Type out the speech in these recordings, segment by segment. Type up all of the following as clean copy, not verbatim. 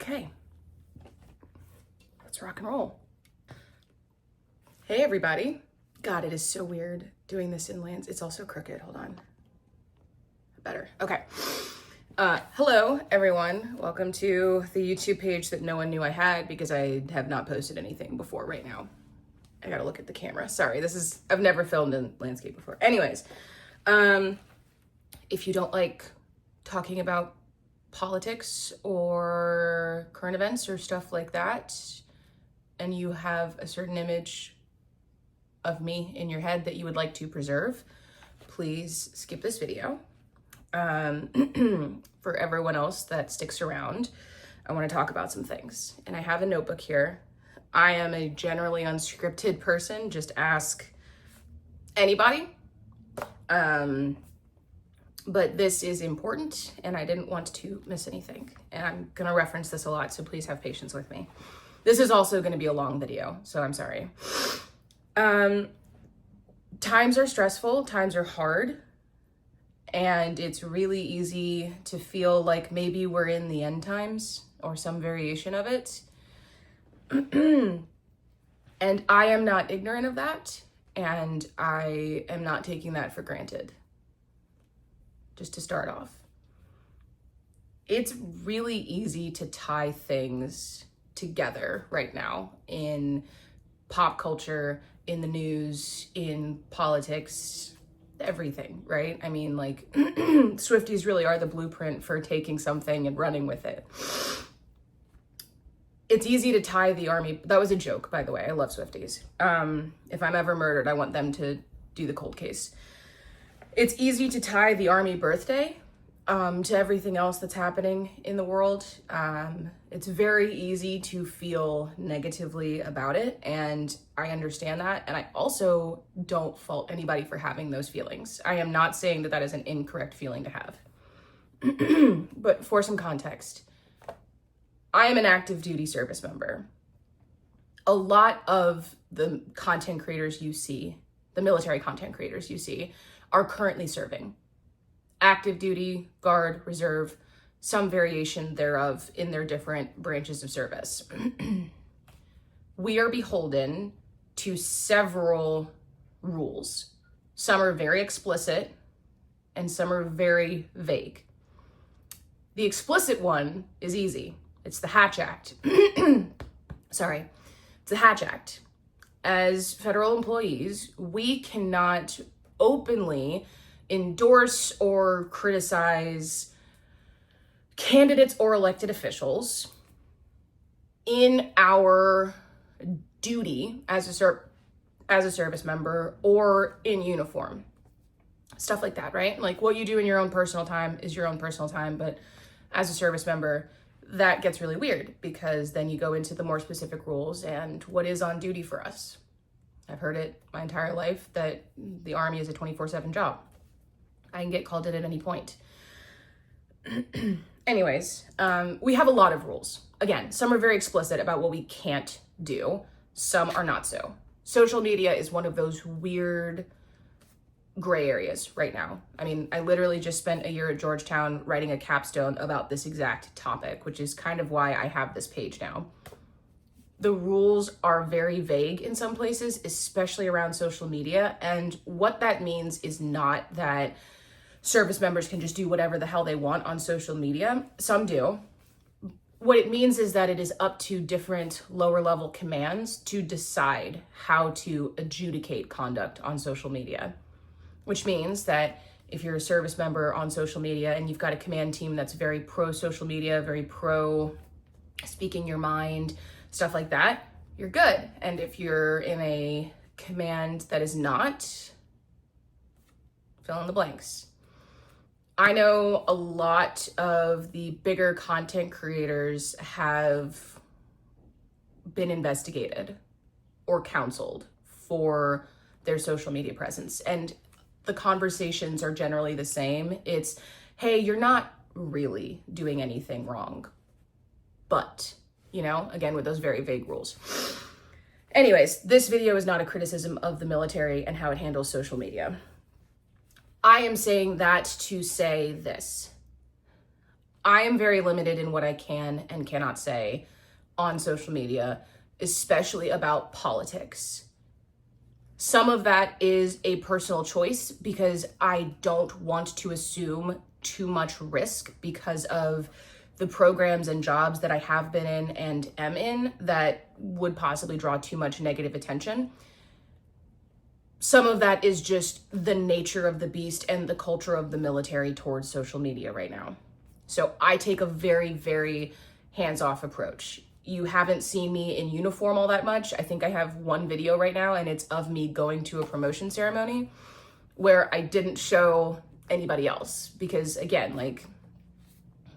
Okay, let's rock and roll. Hey everybody. God, it is so weird doing this in lands. It's also crooked, hold on. Better, okay. Hello everyone. Welcome to the YouTube page that no one knew I had because I have not posted anything before right now. I gotta look at the camera. Sorry, I've never filmed in landscape before. Anyways, if you don't like talking about politics or current events or stuff like that, and you have a certain image of me in your head that you would like to preserve, please skip this video. For everyone else that sticks around, I want to talk about some things. And I have a notebook here. I am a generally unscripted person. Just ask anybody. But this is important and I didn't want to miss anything. And I'm going to reference this a lot, so please have patience with me. This is also going to be a long video, so I'm sorry. Times are stressful, times are hard, and it's really easy to feel like maybe we're in the end times or some variation of it. And I am not ignorant of that, and I am not taking that for granted. Just to start off, it's really easy to tie things together right now in pop culture, in the news, in politics, everything, right? I mean, like, Swifties really are the blueprint for taking something and running with it. It's easy to tie the army. That was a joke, by the way. I love Swifties. If I'm ever murdered, I want them to do the cold case. It's easy to tie the army birthday to everything else that's happening in the world. It's very easy to feel negatively about it, and I understand that. And I also don't fault anybody for having those feelings. I am not saying that that is an incorrect feeling to have. But for some context, I am an active duty service member. A lot of the content creators you see, the military content creators you see, are currently serving. Active duty, guard, reserve, some variation thereof in their different branches of service. We are beholden to several rules. Some are very explicit and some are very vague. The explicit one is easy. It's the Hatch Act. Sorry, it's the Hatch Act. As federal employees, we cannot openly endorse or criticize candidates or elected officials in our duty as a service member or in uniform. Stuff like that, right? Like, what you do in your own personal time is your own personal time, but as a service member, that gets really weird because then you go into the more specific rules and what is on duty for us. I've heard it my entire life that the Army is a 24/7 job. I can get called in at any point. Anyways, we have a lot of rules. Again, some are very explicit about what we can't do. Some are not so. Social media is one of those weird gray areas right now. I mean, I literally just spent a year at Georgetown writing a capstone about this exact topic, which is kind of why I have this page now. The rules are very vague in some places, especially around social media. And what that means is not that service members can just do whatever the hell they want on social media. Some do. What it means is that it is up to different lower level commands to decide how to adjudicate conduct on social media, which means that if you're a service member on social media and you've got a command team that's very pro social media, very pro speaking your mind, stuff like that, you're good. And if you're in a command that is not, fill in the blanks. I know a lot of the bigger content creators have been investigated or counseled for their social media presence. And the conversations are generally the same. It's, hey, you're not really doing anything wrong, but, you know, again, with those very vague rules. Anyways, this video is not a criticism of the military and how it handles social media. I am saying that to say this. I am very limited in what I can and cannot say on social media, especially about politics. Some of that is a personal choice because I don't want to assume too much risk because of the programs and jobs that I have been in and am in that would possibly draw too much negative attention. Some of that is just the nature of the beast and the culture of the military towards social media right now. So I take a very, very hands-off approach. You haven't seen me in uniform all that much. I think I have one video right now, and it's of me going to a promotion ceremony where I didn't show anybody else because, again, like,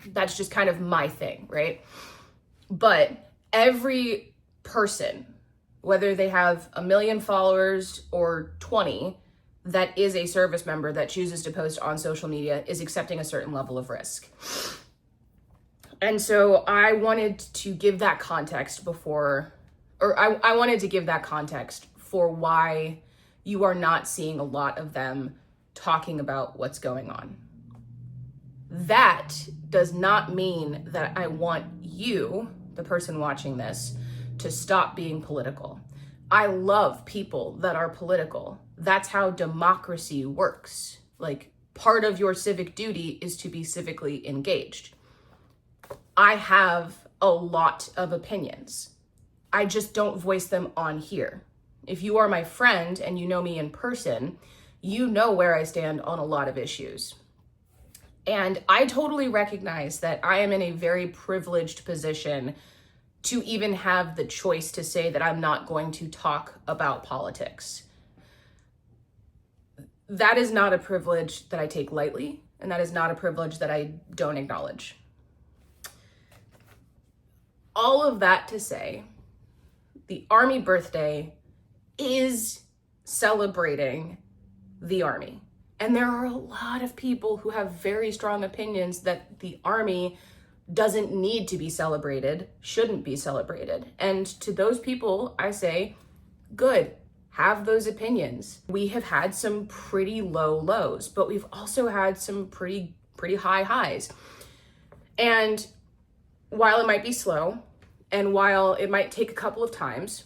that's just kind of my thing, right? But every person, whether they have 1 million followers or 20, that is a service member that chooses to post on social media is accepting a certain level of risk. And so I wanted to give that context I wanted to give that context for why you are not seeing a lot of them talking about what's going on. That does not mean that I want you, the person watching this, to stop being political. I love people that are political. That's how democracy works. Like, part of your civic duty is to be civically engaged. I have a lot of opinions. I just don't voice them on here. If you are my friend and you know me in person, you know where I stand on a lot of issues. And I totally recognize that I am in a very privileged position to even have the choice to say that I'm not going to talk about politics. That is not a privilege that I take lightly, and that is not a privilege that I don't acknowledge. All of that to say, the Army birthday is celebrating the Army. And there are a lot of people who have very strong opinions that the Army doesn't need to be celebrated, shouldn't be celebrated. And to those people, I say, good, have those opinions. We have had some pretty low lows, but we've also had some pretty high highs. And while it might be slow, and while it might take a couple of times,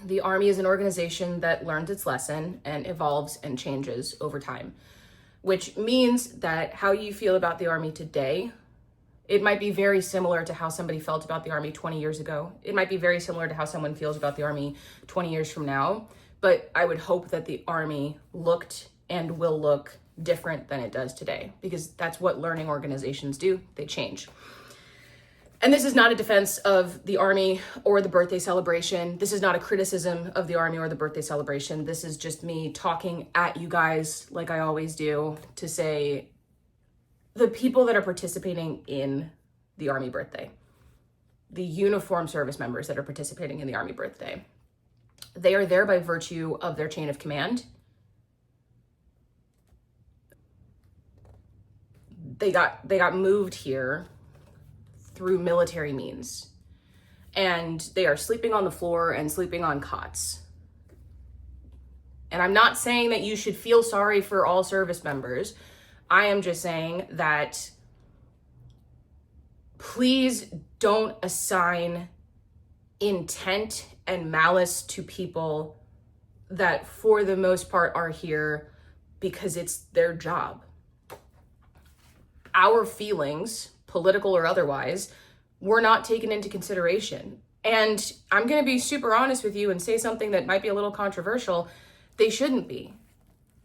the Army is an organization that learns its lesson and evolves and changes over time, which means that how you feel about the Army today, it might be very similar to how somebody felt about the Army 20 years ago. It might be very similar to how someone feels about the Army 20 years from now, but I would hope that the Army looked and will look different than it does today, because that's what learning organizations do. They change. And this is not a defense of the Army or the birthday celebration. This is not a criticism of the Army or the birthday celebration. This is just me talking at you guys like I always do to say the people that are participating in the Army birthday, the uniformed service members that are participating in the Army birthday, they are there by virtue of their chain of command. They got moved here through military means, and they are sleeping on the floor and sleeping on cots. And I'm not saying that you should feel sorry for all service members. I am just saying that please don't assign intent and malice to people that for the most part are here because it's their job. Our feelings, political or otherwise, were not taken into consideration. And I'm going to be super honest with you and say something that might be a little controversial. They shouldn't be.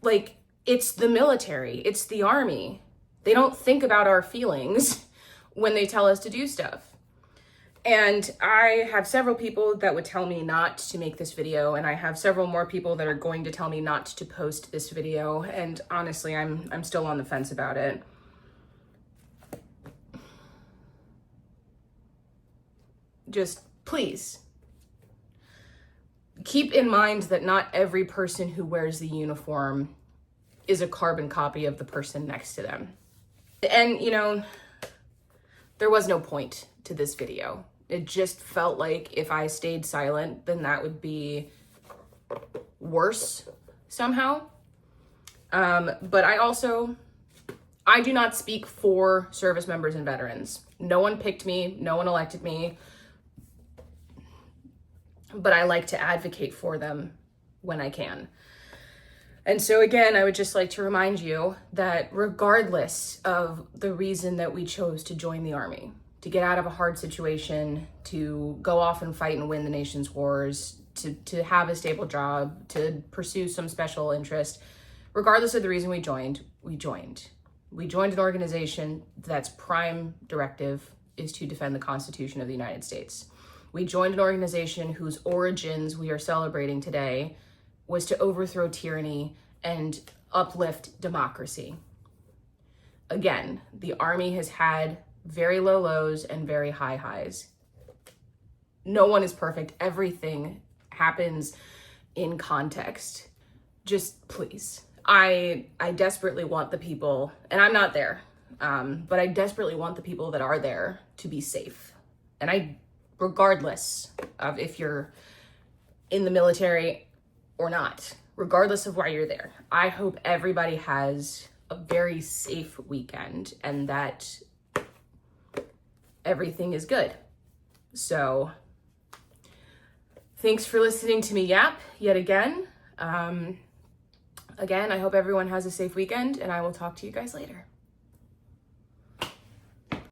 Like, it's the military, it's the Army. They don't think about our feelings when they tell us to do stuff. And I have several people that would tell me not to make this video, and I have several more people that are going to tell me not to post this video. And honestly, I'm still on the fence about it. Just please keep in mind that not every person who wears the uniform is a carbon copy of the person next to them. And, you know, there was no point to this video. It just felt like if I stayed silent, then that would be worse somehow. But I also I do not speak for service members and veterans. No one picked me, no one elected me, but I like to advocate for them when I can. And so again, I would just like to remind you that regardless of the reason that we chose to join the Army, to get out of a hard situation, to go off and fight and win the nation's wars, to have a stable job, to pursue some special interest, regardless of the reason we joined, we joined. We joined an organization that's prime directive is to defend the Constitution of the United States. We joined an organization whose origins we are celebrating today was to overthrow tyranny and uplift democracy. Again, the Army has had very low lows and very high highs. No one is perfect. Everything happens in context. Just please. I desperately want the people, and I'm not there, but I desperately want the people that are there to be safe. And regardless of if you're in the military or not, regardless of why you're there, I hope everybody has a very safe weekend and that everything is good. So thanks for listening to me yap yet again. Again, I hope everyone has a safe weekend, and I will talk to you guys later.